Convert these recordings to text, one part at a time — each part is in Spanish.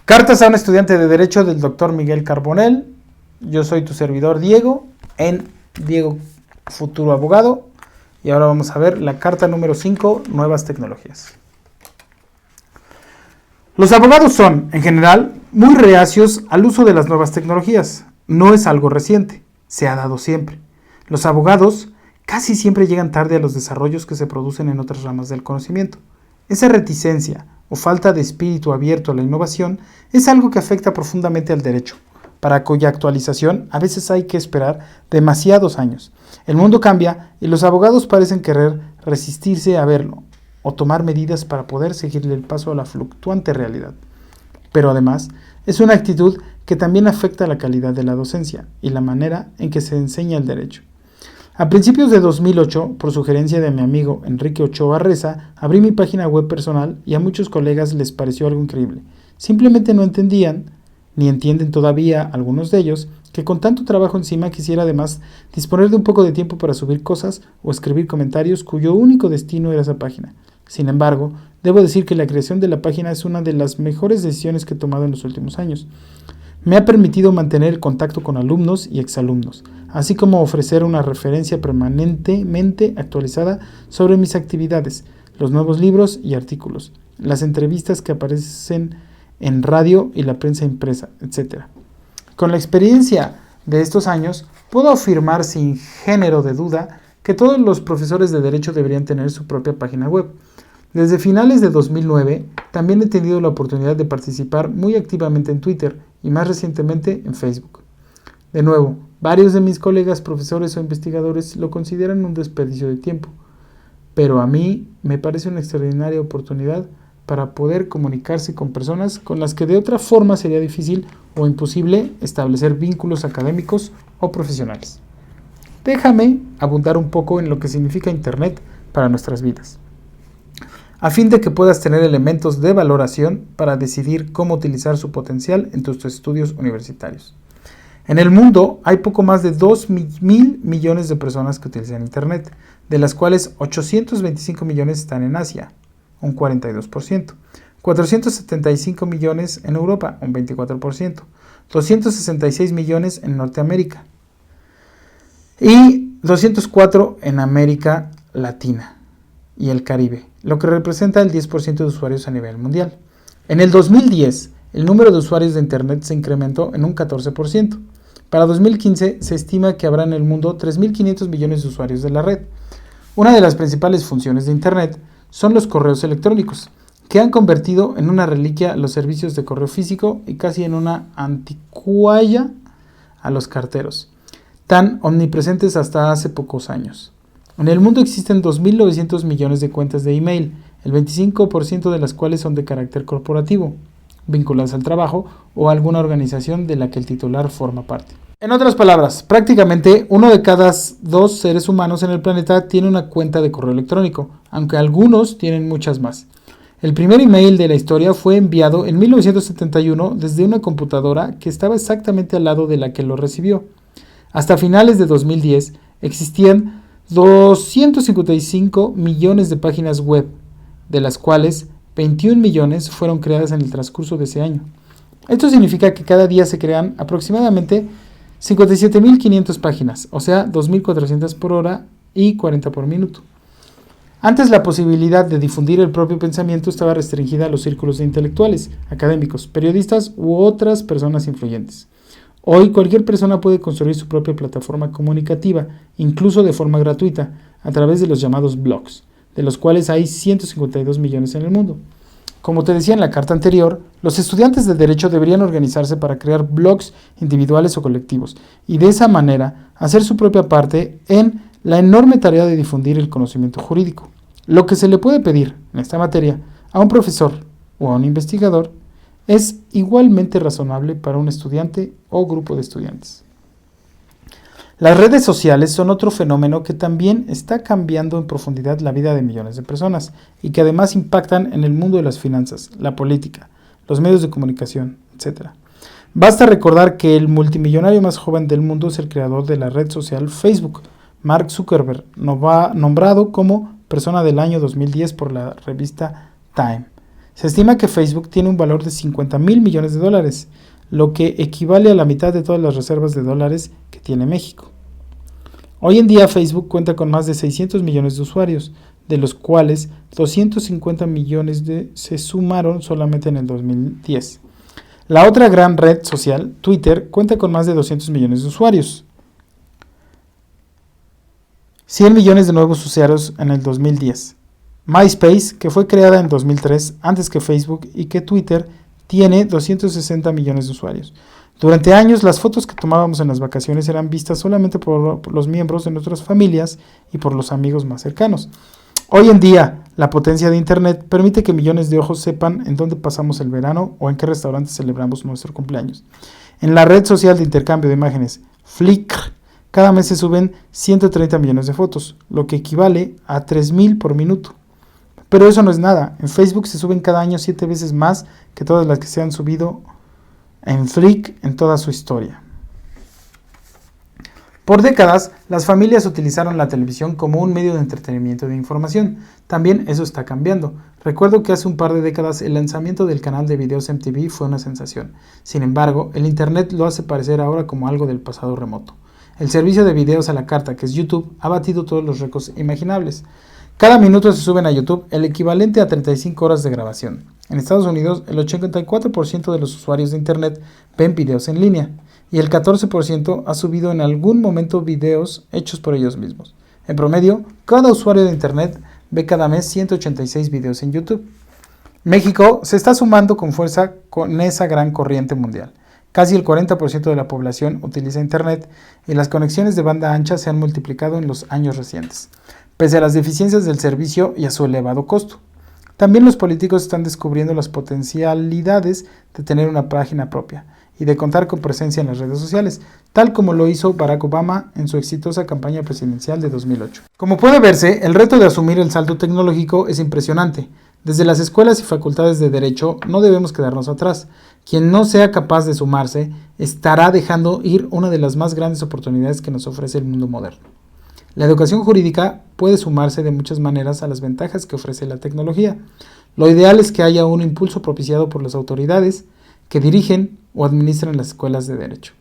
Cartas a un estudiante de Derecho del Dr. Miguel Carbonell. Yo soy tu servidor Diego, en Diego Futuro Abogado. Y ahora vamos a ver la carta número 5, Nuevas Tecnologías. Los abogados son, en general, muy reacios al uso de las nuevas tecnologías. No es algo reciente, se ha dado siempre. Los abogados casi siempre llegan tarde a los desarrollos que se producen en otras ramas del conocimiento. Esa reticencia o falta de espíritu abierto a la innovación es algo que afecta profundamente al derecho, para cuya actualización a veces hay que esperar demasiados años. El mundo cambia y los abogados parecen querer resistirse a verlo o tomar medidas para poder seguirle el paso a la fluctuante realidad. Pero además, es una actitud que también afecta la calidad de la docencia y la manera en que se enseña el derecho. A principios de 2008, por sugerencia de mi amigo Enrique Ochoa Reza, abrí mi página web personal y a muchos colegas les pareció algo increíble. Simplemente no entendían, ni entienden todavía algunos de ellos, que con tanto trabajo encima quisiera además disponer de un poco de tiempo para subir cosas o escribir comentarios cuyo único destino era esa página. Sin embargo, debo decir que la creación de la página es una de las mejores decisiones que he tomado en los últimos años. Me ha permitido mantener el contacto con alumnos y exalumnos, así como ofrecer una referencia permanentemente actualizada sobre mis actividades, los nuevos libros y artículos, las entrevistas que aparecen en radio y la prensa impresa, etc. Con la experiencia de estos años, puedo afirmar sin género de duda que todos los profesores de Derecho deberían tener su propia página web. Desde finales de 2009, también he tenido la oportunidad de participar muy activamente en Twitter y más recientemente en Facebook. De nuevo, varios de mis colegas profesores o investigadores lo consideran un desperdicio de tiempo, pero a mí me parece una extraordinaria oportunidad para poder comunicarse con personas con las que de otra forma sería difícil o imposible establecer vínculos académicos o profesionales. Déjame abundar un poco en lo que significa Internet para nuestras vidas, a fin de que puedas tener elementos de valoración para decidir cómo utilizar su potencial en tus estudios universitarios. En el mundo hay poco más de 2.000 millones de personas que utilizan Internet, de las cuales 825 millones están en Asia, un 42%, 475 millones en Europa, un 24%, 266 millones en Norteamérica y 204 en América Latina y el Caribe, lo que representa el 10% de usuarios a nivel mundial. En el 2010, el número de usuarios de Internet se incrementó en un 14%. Para 2015 se estima que habrá en el mundo 3.500 millones de usuarios de la red. Una de las principales funciones de Internet son los correos electrónicos, que han convertido en una reliquia los servicios de correo físico y casi en una anticuaya a los carteros, tan omnipresentes hasta hace pocos años. En el mundo existen 2.900 millones de cuentas de email, el 25% de las cuales son de carácter corporativo, vinculadas al trabajo o a alguna organización de la que el titular forma parte. En otras palabras, prácticamente uno de cada 2 seres humanos en el planeta tiene una cuenta de correo electrónico, aunque algunos tienen muchas más. El primer email de la historia fue enviado en 1971 desde una computadora que estaba exactamente al lado de la que lo recibió. Hasta finales de 2010 existían 255 millones de páginas web, de las cuales 21 millones fueron creadas en el transcurso de ese año. Esto significa que cada día se crean aproximadamente 57.500 páginas, o sea, 2.400 por hora y 40 por minuto. Antes la posibilidad de difundir el propio pensamiento estaba restringida a los círculos de intelectuales, académicos, periodistas u otras personas influyentes. Hoy cualquier persona puede construir su propia plataforma comunicativa, incluso de forma gratuita, a través de los llamados blogs, de los cuales hay 152 millones en el mundo. Como te decía en la carta anterior, los estudiantes de Derecho deberían organizarse para crear blogs individuales o colectivos, y de esa manera hacer su propia parte en la enorme tarea de difundir el conocimiento jurídico. Lo que se le puede pedir en esta materia a un profesor o a un investigador es igualmente razonable para un estudiante o grupo de estudiantes. Las redes sociales son otro fenómeno que también está cambiando en profundidad la vida de millones de personas y que además impactan en el mundo de las finanzas, la política, los medios de comunicación, etc. Basta recordar que el multimillonario más joven del mundo es el creador de la red social Facebook, Mark Zuckerberg, nombrado como Persona del año 2010 por la revista Time. Se estima que Facebook tiene un valor de 50,000 millones de dólares, lo que equivale a la mitad de todas las reservas de dólares que tiene México. Hoy en día Facebook cuenta con más de 600 millones de usuarios, de los cuales 250 millones se sumaron solamente en el 2010. La otra gran red social, Twitter, cuenta con más de 200 millones de usuarios. 100 millones de nuevos usuarios en el 2010. MySpace, que fue creada en 2003, antes que Facebook, y que Twitter tiene 260 millones de usuarios. Durante años, las fotos que tomábamos en las vacaciones eran vistas solamente por los miembros de nuestras familias y por los amigos más cercanos. Hoy en día, la potencia de Internet permite que millones de ojos sepan en dónde pasamos el verano o en qué restaurante celebramos nuestro cumpleaños. En la red social de intercambio de imágenes, Flickr, cada mes se suben 130 millones de fotos, lo que equivale a 3,000 por minuto. Pero eso no es nada. En Facebook se suben cada año 7 veces más que todas las que se han subido en Flickr en toda su historia. Por décadas, las familias utilizaron la televisión como un medio de entretenimiento e de información. También eso está cambiando. Recuerdo que hace un par de décadas el lanzamiento del canal de videos MTV fue una sensación. Sin embargo, el Internet lo hace parecer ahora como algo del pasado remoto. El servicio de videos a la carta, que es YouTube, ha batido todos los récords imaginables. Cada minuto se suben a YouTube el equivalente a 35 horas de grabación. En Estados Unidos, el 84% de los usuarios de Internet ven videos en línea, y el 14% ha subido en algún momento videos hechos por ellos mismos. En promedio, cada usuario de Internet ve cada mes 186 videos en YouTube. México se está sumando con fuerza con esa gran corriente mundial. Casi el 40% de la población utiliza Internet y las conexiones de banda ancha se han multiplicado en los años recientes, pese a las deficiencias del servicio y a su elevado costo. También los políticos están descubriendo las potencialidades de tener una página propia y de contar con presencia en las redes sociales, tal como lo hizo Barack Obama en su exitosa campaña presidencial de 2008. Como puede verse, el reto de asumir el salto tecnológico es impresionante. Desde las escuelas y facultades de Derecho no debemos quedarnos atrás. Quien no sea capaz de sumarse estará dejando ir una de las más grandes oportunidades que nos ofrece el mundo moderno. La educación jurídica puede sumarse de muchas maneras a las ventajas que ofrece la tecnología. Lo ideal es que haya un impulso propiciado por las autoridades que dirigen o administran las escuelas de derecho.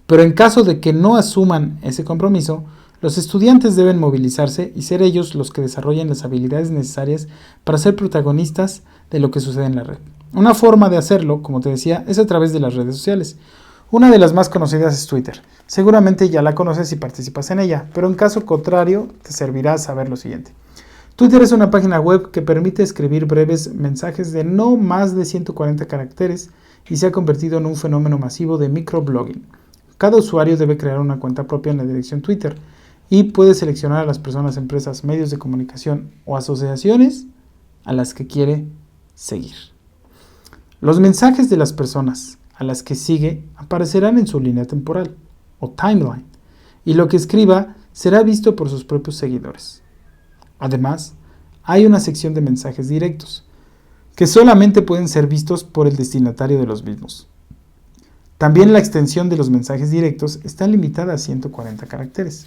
Pero en caso de que no asuman ese compromiso, los estudiantes deben movilizarse y ser ellos los que desarrollen las habilidades necesarias para ser protagonistas de lo que sucede en la red. Una forma de hacerlo, como te decía, es a través de las redes sociales. Una de las más conocidas es Twitter. Seguramente ya la conoces y participas en ella, pero en caso contrario te servirá saber lo siguiente. Twitter es una página web que permite escribir breves mensajes de no más de 140 caracteres y se ha convertido en un fenómeno masivo de microblogging. Cada usuario debe crear una cuenta propia en la dirección Twitter y puede seleccionar a las personas, empresas, medios de comunicación o asociaciones a las que quiere seguir. Los mensajes de las personas a las que sigue aparecerán en su línea temporal o timeline y lo que escriba será visto por sus propios seguidores. Además, hay una sección de mensajes directos que solamente pueden ser vistos por el destinatario de los mismos. También la extensión de los mensajes directos está limitada a 140 caracteres.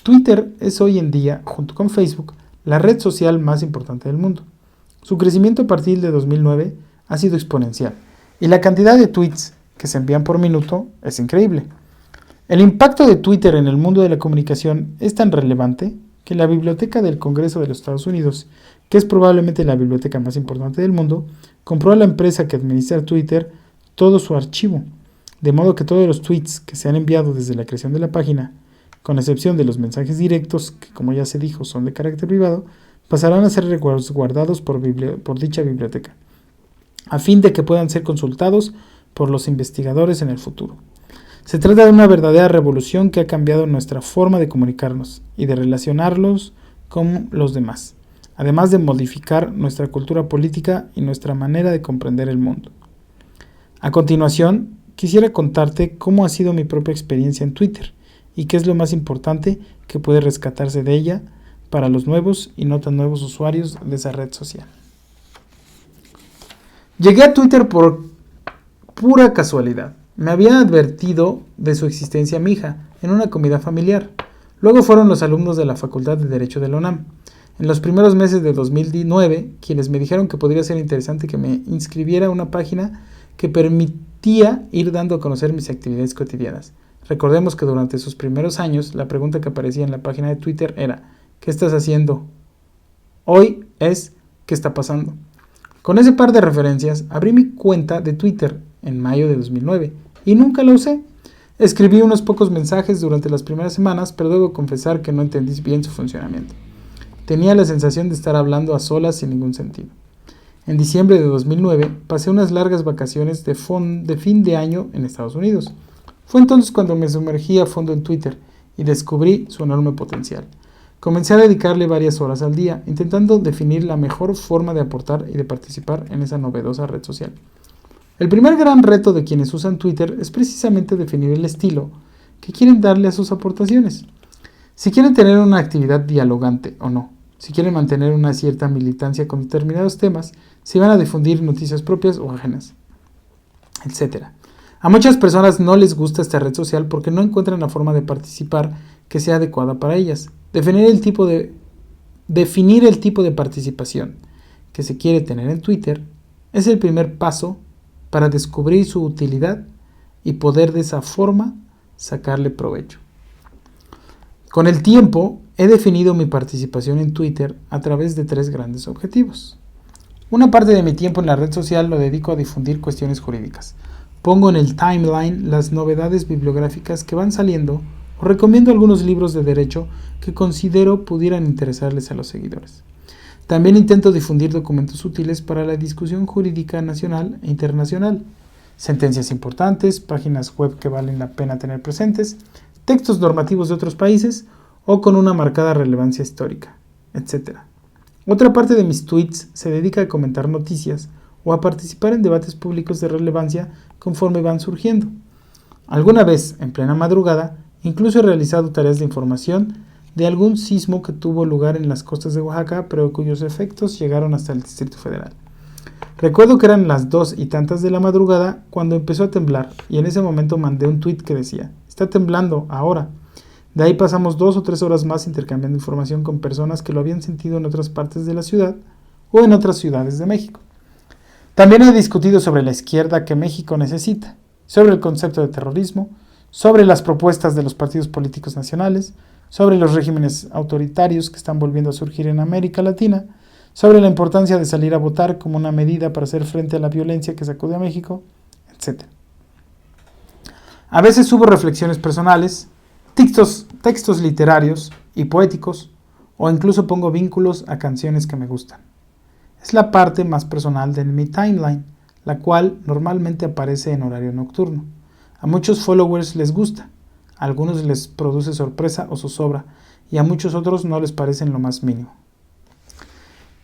Twitter es hoy en día, junto con Facebook, la red social más importante del mundo. Su crecimiento a partir de 2009 ha sido exponencial y la cantidad de tweets que se envían por minuto es increíble. El impacto de Twitter en el mundo de la comunicación es tan relevante que la Biblioteca del Congreso de los Estados Unidos, que es probablemente la biblioteca más importante del mundo, compró a la empresa que administra Twitter todo su archivo, de modo que todos los tweets que se han enviado desde la creación de la página, con excepción de los mensajes directos, que como ya se dijo son de carácter privado, pasarán a ser resguardados por dicha biblioteca, a fin de que puedan ser consultados por los investigadores en el futuro. Se trata de una verdadera revolución que ha cambiado nuestra forma de comunicarnos y de relacionarnos con los demás, además de modificar nuestra cultura política y nuestra manera de comprender el mundo. A continuación, quisiera contarte cómo ha sido mi propia experiencia en Twitter y qué es lo más importante que puede rescatarse de ella para los nuevos y no tan nuevos usuarios de esa red social. Llegué a Twitter por pura casualidad. Me había advertido de su existencia mi hija en una comida familiar. Luego fueron los alumnos de la Facultad de Derecho de la UNAM. En los primeros meses de 2009, quienes me dijeron que podría ser interesante que me inscribiera a una página que permitía ir dando a conocer mis actividades cotidianas. Recordemos que durante sus primeros años, la pregunta que aparecía en la página de Twitter era: ¿qué estás haciendo? Hoy es: ¿qué está pasando? Con ese par de referencias, abrí mi cuenta de Twitter en mayo de 2009 y nunca la usé. Escribí unos pocos mensajes durante las primeras semanas, pero debo confesar que no entendí bien su funcionamiento. Tenía la sensación de estar hablando a solas sin ningún sentido. En diciembre de 2009 pasé unas largas vacaciones de fin de año en Estados Unidos. Fue entonces cuando me sumergí a fondo en Twitter y descubrí su enorme potencial. Comencé a dedicarle varias horas al día, intentando definir la mejor forma de aportar y de participar en esa novedosa red social. El primer gran reto de quienes usan Twitter es precisamente definir el estilo que quieren darle a sus aportaciones. Si quieren tener una actividad dialogante o no, si quieren mantener una cierta militancia con determinados temas, si van a difundir noticias propias o ajenas, etc. A muchas personas no les gusta esta red social porque no encuentran la forma de participar que sea adecuada para ellas. Definir el tipo de participación que se quiere tener en Twitter es el primer paso para descubrir su utilidad y poder de esa forma sacarle provecho. Con el tiempo, he definido mi participación en Twitter a través de 3 grandes objetivos. Una parte de mi tiempo en la red social lo dedico a difundir cuestiones jurídicas. Pongo en el timeline las novedades bibliográficas que van saliendo o recomiendo algunos libros de derecho que considero pudieran interesarles a los seguidores. También intento difundir documentos útiles para la discusión jurídica nacional e internacional, sentencias importantes, páginas web que valen la pena tener presentes, textos normativos de otros países o con una marcada relevancia histórica, etc. Otra parte de mis tweets se dedica a comentar noticias o a participar en debates públicos de relevancia conforme van surgiendo. Alguna vez, en plena madrugada, incluso he realizado tareas de información de algún sismo que tuvo lugar en las costas de Oaxaca, pero cuyos efectos llegaron hasta el Distrito Federal. Recuerdo que eran las 2 y tantas de la madrugada cuando empezó a temblar, y en ese momento mandé un tuit que decía: está temblando, ahora. De ahí pasamos 2 o 3 horas más intercambiando información con personas que lo habían sentido en otras partes de la ciudad o en otras ciudades de México. También he discutido sobre la izquierda que México necesita, sobre el concepto de terrorismo, sobre las propuestas de los partidos políticos nacionales, sobre los regímenes autoritarios que están volviendo a surgir en América Latina, sobre la importancia de salir a votar como una medida para hacer frente a la violencia que sacude a México, etc. A veces subo reflexiones personales, textos literarios y poéticos, o incluso pongo vínculos a canciones que me gustan. Es la parte más personal de mi timeline, la cual normalmente aparece en horario nocturno. A muchos followers les gusta, a algunos les produce sorpresa o zozobra, y a muchos otros no les parece en lo más mínimo.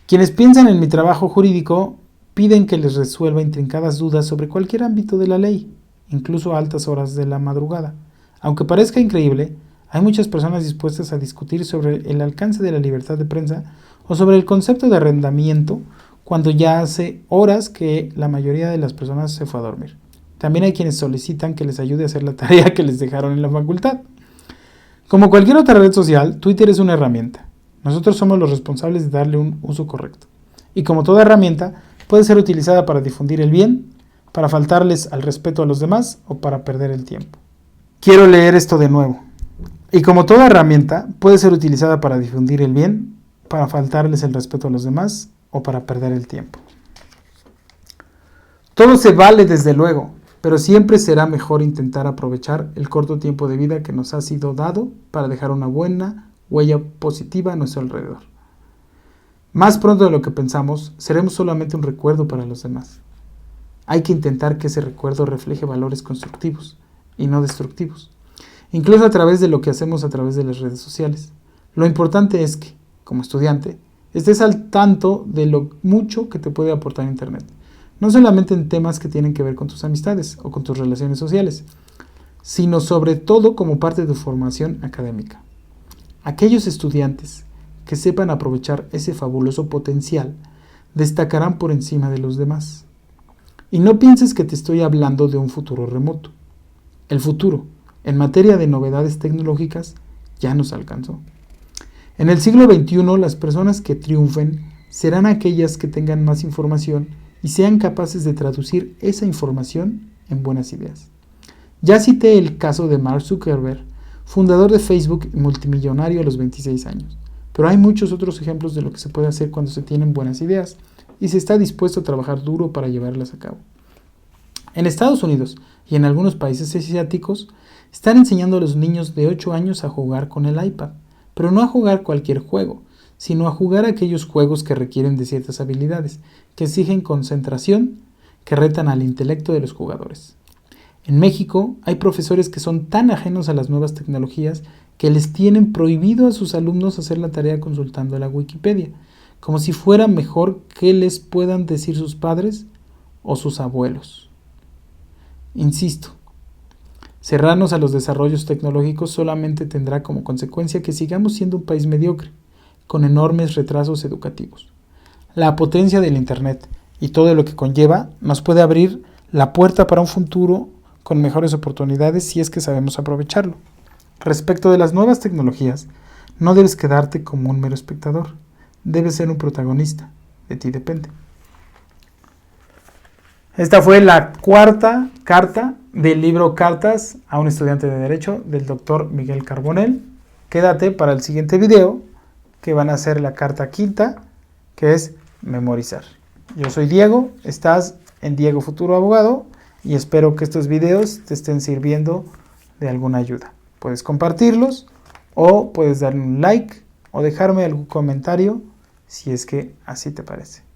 Quienes piensan en mi trabajo jurídico piden que les resuelva intrincadas dudas sobre cualquier ámbito de la ley, incluso a altas horas de la madrugada. Aunque parezca increíble, hay muchas personas dispuestas a discutir sobre el alcance de la libertad de prensa o sobre el concepto de arrendamiento cuando ya hace horas que la mayoría de las personas se fue a dormir. También hay quienes solicitan que les ayude a hacer la tarea que les dejaron en la facultad. Como cualquier otra red social, Twitter es una herramienta. Nosotros somos los responsables de darle un uso correcto. Y como toda herramienta, puede ser utilizada para difundir el bien, para faltarles al respeto a los demás o para perder el tiempo. Quiero leer esto de nuevo. Y como toda herramienta, puede ser utilizada para difundir el bien, para faltarles el respeto a los demás o para perder el tiempo. Todo se vale desde luego, pero siempre será mejor intentar aprovechar el corto tiempo de vida que nos ha sido dado para dejar una buena huella positiva a nuestro alrededor. Más pronto de lo que pensamos, seremos solamente un recuerdo para los demás. Hay que intentar que ese recuerdo refleje valores constructivos y no destructivos, incluso a través de lo que hacemos a través de las redes sociales. Lo importante es que, como estudiante, estés al tanto de lo mucho que te puede aportar Internet, no solamente en temas que tienen que ver con tus amistades o con tus relaciones sociales, sino sobre todo como parte de tu formación académica. Aquellos estudiantes que sepan aprovechar ese fabuloso potencial destacarán por encima de los demás. Y no pienses que te estoy hablando de un futuro remoto. El futuro, en materia de novedades tecnológicas, ya nos alcanzó. En el siglo XXI, las personas que triunfen serán aquellas que tengan más información y sean capaces de traducir esa información en buenas ideas. Ya cité el caso de Mark Zuckerberg, fundador de Facebook y multimillonario a los 26 años, pero hay muchos otros ejemplos de lo que se puede hacer cuando se tienen buenas ideas y se está dispuesto a trabajar duro para llevarlas a cabo. En Estados Unidos y en algunos países asiáticos están enseñando a los niños de 8 años a jugar con el iPad, pero no a jugar cualquier juego, sino a jugar aquellos juegos que requieren de ciertas habilidades, que exigen concentración, que retan al intelecto de los jugadores. En México hay profesores que son tan ajenos a las nuevas tecnologías que les tienen prohibido a sus alumnos hacer la tarea consultando la Wikipedia, como si fuera mejor que les puedan decir sus padres o sus abuelos. Insisto, cerrarnos a los desarrollos tecnológicos solamente tendrá como consecuencia que sigamos siendo un país mediocre, con enormes retrasos educativos. La potencia del Internet y todo lo que conlleva nos puede abrir la puerta para un futuro con mejores oportunidades si es que sabemos aprovecharlo. Respecto de las nuevas tecnologías, no debes quedarte como un mero espectador, debes ser un protagonista, de ti depende. Esta fue la cuarta carta del libro Cartas a un estudiante de Derecho del doctor Miguel Carbonell. Quédate para el siguiente video, que van a ser la carta quinta, que es memorizar. Yo soy Diego, estás en Diego Futuro Abogado y espero que estos videos te estén sirviendo de alguna ayuda. Puedes compartirlos o puedes darle un like o dejarme algún comentario si es que así te parece.